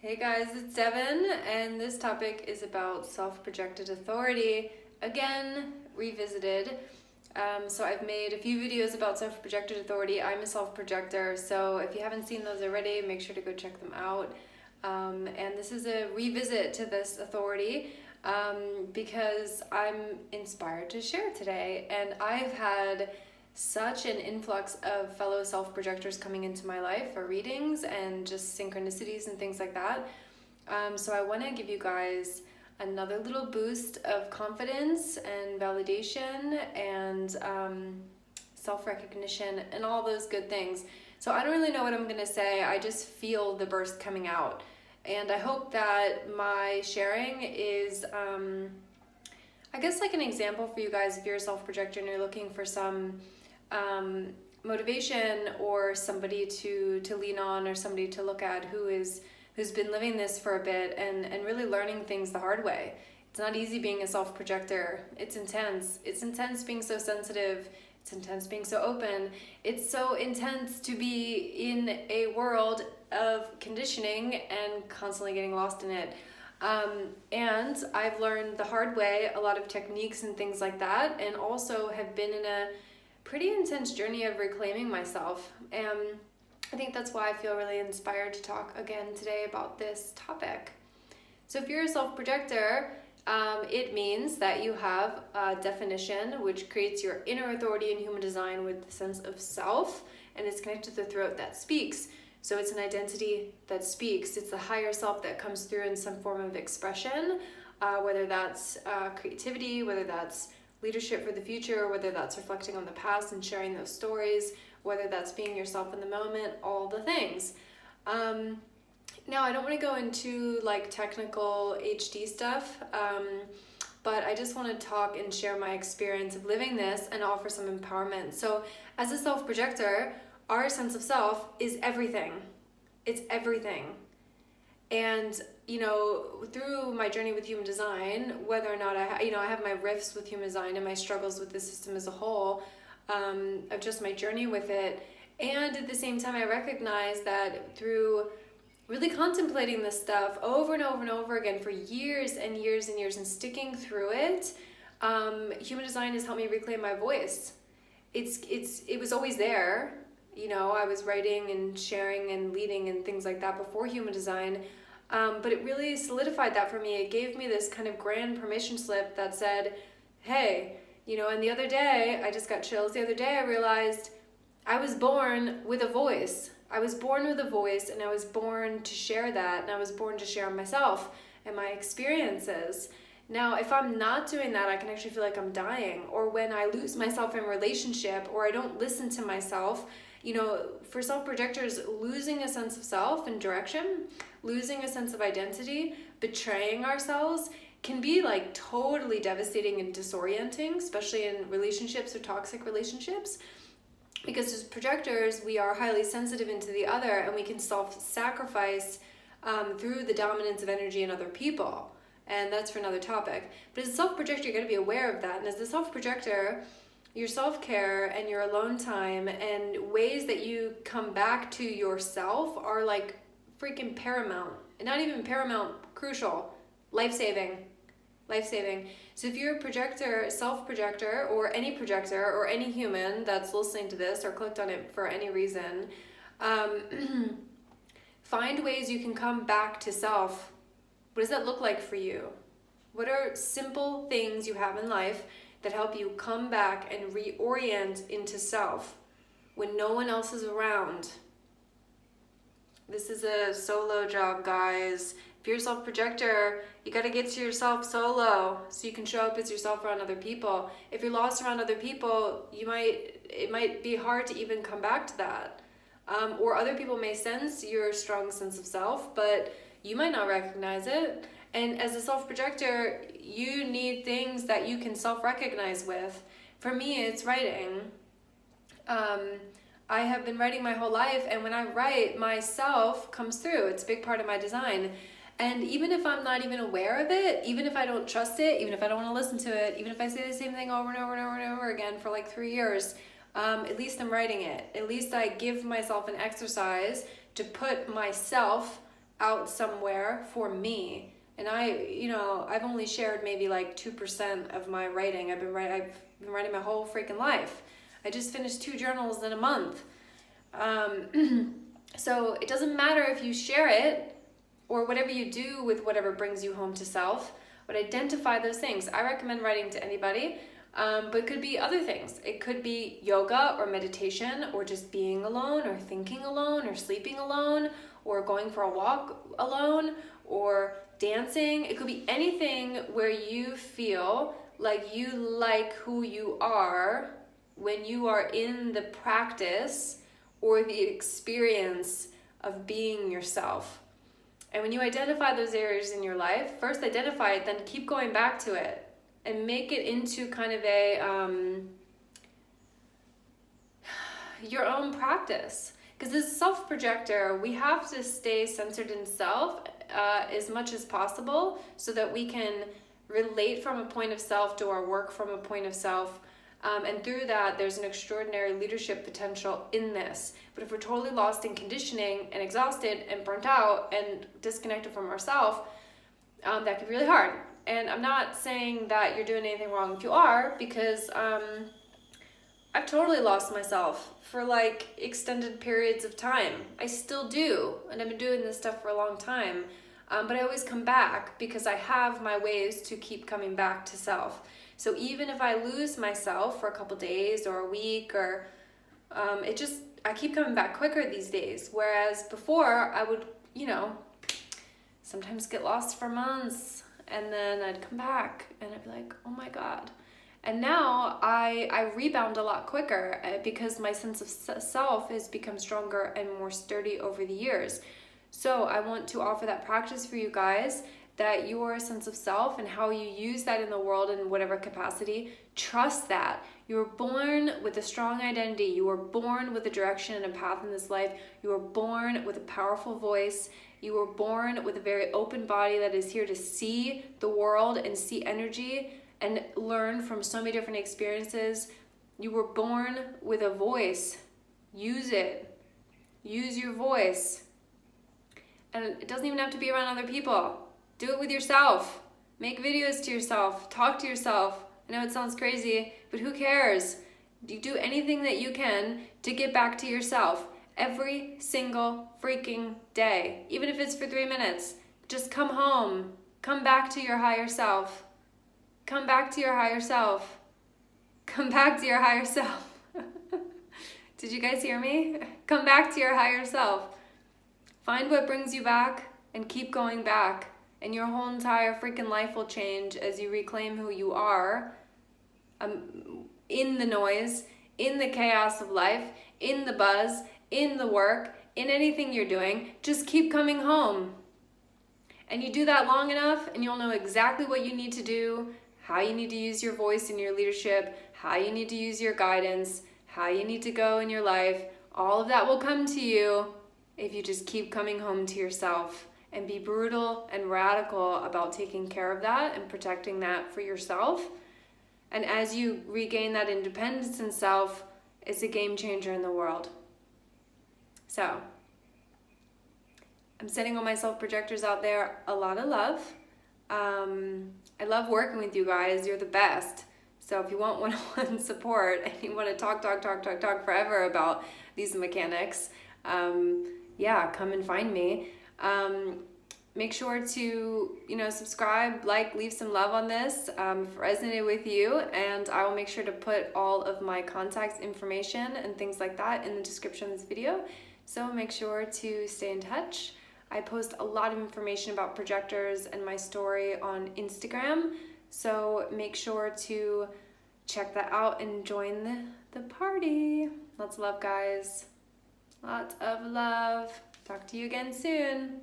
Hey guys, it's Devin, and this topic is about self-projected authority. Again, revisited. So I've made a few videos about self-projected authority. I'm a self-projector, so if you haven't seen those already, make sure to go check them out. And this is a revisit to this authority because I'm inspired to share today. And I've had such an influx of fellow self-projectors coming into my life for readings and just synchronicities and things like that. So I want to give you guys another little boost of confidence and validation and self-recognition and all those good things. So I don't really know what I'm going to say. I just feel the burst coming out. And I hope that my sharing is, I guess, like an example for you guys if you're a self-projector and you're looking for some motivation or somebody to lean on or somebody to look at who's been living this for a bit and really learning things the hard way. It's not easy being a self-projector. It's intense. It's intense being so sensitive. It's intense being so open. It's so intense to be in a world of conditioning and constantly getting lost in it. And I've learned the hard way a lot of techniques and things like that, and also have been in a pretty intense journey of reclaiming myself. And I think that's why I feel really inspired to talk again today about this topic. So if you're a self-projector, it means that you have a definition which creates your inner authority in human design with the sense of self, and it's connected to the throat that speaks. So it's an identity that speaks. It's the higher self that comes through in some form of expression, whether that's creativity, whether that's leadership for the future, whether that's reflecting on the past and sharing those stories, whether that's being yourself in the moment, all the things. Now, I don't want to go into like technical HD stuff, but I just want to talk and share my experience of living this and offer some empowerment. So as a self-projector, our sense of self is everything. It's everything. And, you know, through my journey with human design, whether or not I have my rifts with human design and my struggles with the system as a whole, of just my journey with it. And at the same time, I recognize that through really contemplating this stuff over and over and over again for years and years and years and sticking through it, human design has helped me reclaim my voice. It was always there. You know, I was writing and sharing and leading and things like that before human design. But it really solidified that for me. It gave me this kind of grand permission slip that said, hey, you know, and the other day, I just got chills. The other day I realized I was born with a voice. I was born with a voice, and I was born to share that, and I was born to share myself and my experiences. Now, if I'm not doing that, I can actually feel like I'm dying. Or when I lose myself in relationship, or I don't listen to myself, you know, for self-projectors, losing a sense of self and direction, losing a sense of identity, betraying ourselves can be like totally devastating and disorienting, especially in relationships or toxic relationships. Because as projectors, we are highly sensitive into the other, and we can self-sacrifice through the dominance of energy in other people. And that's for another topic. But as a self-projector, you got to be aware of that. And as a self-projector, your self-care and your alone time and ways that you come back to yourself are like freaking paramount. And not even paramount, crucial, life-saving. So if you're a projector, self-projector, or any human that's listening to this or clicked on it for any reason, find ways you can come back to self. What does that look like for you? What are simple things you have in life that help you come back and reorient into self when no one else is around? This is a solo job, guys. If you're a self-projector, you got to get to yourself solo so you can show up as yourself around other people. If you're lost around other people, it might be hard to even come back to that. Or other people may sense your strong sense of self, but you might not recognize it. And as a self-projector, you need things that you can self-recognize with. For me, it's writing. I have been writing my whole life, and when I write, myself comes through. It's a big part of my design. And even if I'm not even aware of it, even if I don't trust it, even if I don't want to listen to it, even if I say the same thing over and over and over and over again for like 3 years, at least I'm writing it. At least I give myself an exercise to put myself out somewhere for me. And I've only shared maybe like 2% of my writing. I've been writing my whole freaking life. I just finished 2 journals in a month. So it doesn't matter if you share it or whatever you do with whatever brings you home to self, but identify those things. I recommend writing to anybody, but it could be other things. It could be yoga or meditation or just being alone or thinking alone or sleeping alone or going for a walk alone or dancing. It could be anything where you feel like you like who you are when you are in the practice or the experience of being yourself. And when you identify those areas in your life, first identify it, then keep going back to it and make it into kind of your own practice. Because as a self-projector, we have to stay centered in self as much as possible so that we can relate from a point of self, do our work from a point of self, and through that, there's an extraordinary leadership potential in this. But if we're totally lost in conditioning and exhausted and burnt out and disconnected from ourselves, that could be really hard. And I'm not saying that you're doing anything wrong if you are, because I've totally lost myself for like extended periods of time. I still do, and I've been doing this stuff for a long time. But I always come back because I have my ways to keep coming back to self. So even if I lose myself for a couple days or a week, or I keep coming back quicker these days. Whereas before I would, sometimes get lost for months, and then I'd come back and I'd be like, oh my God. And now I rebound a lot quicker because my sense of self has become stronger and more sturdy over the years. So I want to offer that practice for you guys, that your sense of self and how you use that in the world in whatever capacity, trust that. You were born with a strong identity. You were born with a direction and a path in this life. You were born with a powerful voice. You were born with a very open body that is here to see the world and see energy and learn from so many different experiences. You were born with a voice. Use it. Use your voice. And it doesn't even have to be around other people. Do it with yourself. Make videos to yourself. Talk to yourself. I know it sounds crazy, but who cares? You do anything that you can to get back to yourself every single freaking day. Even if it's for 3 minutes. Just come home. Come back to your higher self. Come back to your higher self. Come back to your higher self. Did you guys hear me? Come back to your higher self. Find what brings you back and keep going back. And your whole entire freaking life will change as you reclaim who you are in the noise, in the chaos of life, in the buzz, in the work, in anything you're doing. Just keep coming home. And you do that long enough and you'll know exactly what you need to do, how you need to use your voice in your leadership, how you need to use your guidance, how you need to go in your life. All of that will come to you if you just keep coming home to yourself and be brutal and radical about taking care of that and protecting that for yourself. And as you regain that independence in self, it's a game changer in the world. So, I'm sending all my self-projectors out there a lot of love. I love working with you guys. You're the best. So if you want one-on-one support and you want to talk forever about these mechanics, come and find me. Make sure to, subscribe, leave some love on this if it resonated with you, and I will make sure to put all of my contact information and things like that in the description of this video. So make sure to stay in touch. I post a lot of information about projectors and my story on Instagram, so make sure to check that out and join the party. Lots of love, guys. Lots of love. Talk to you again soon.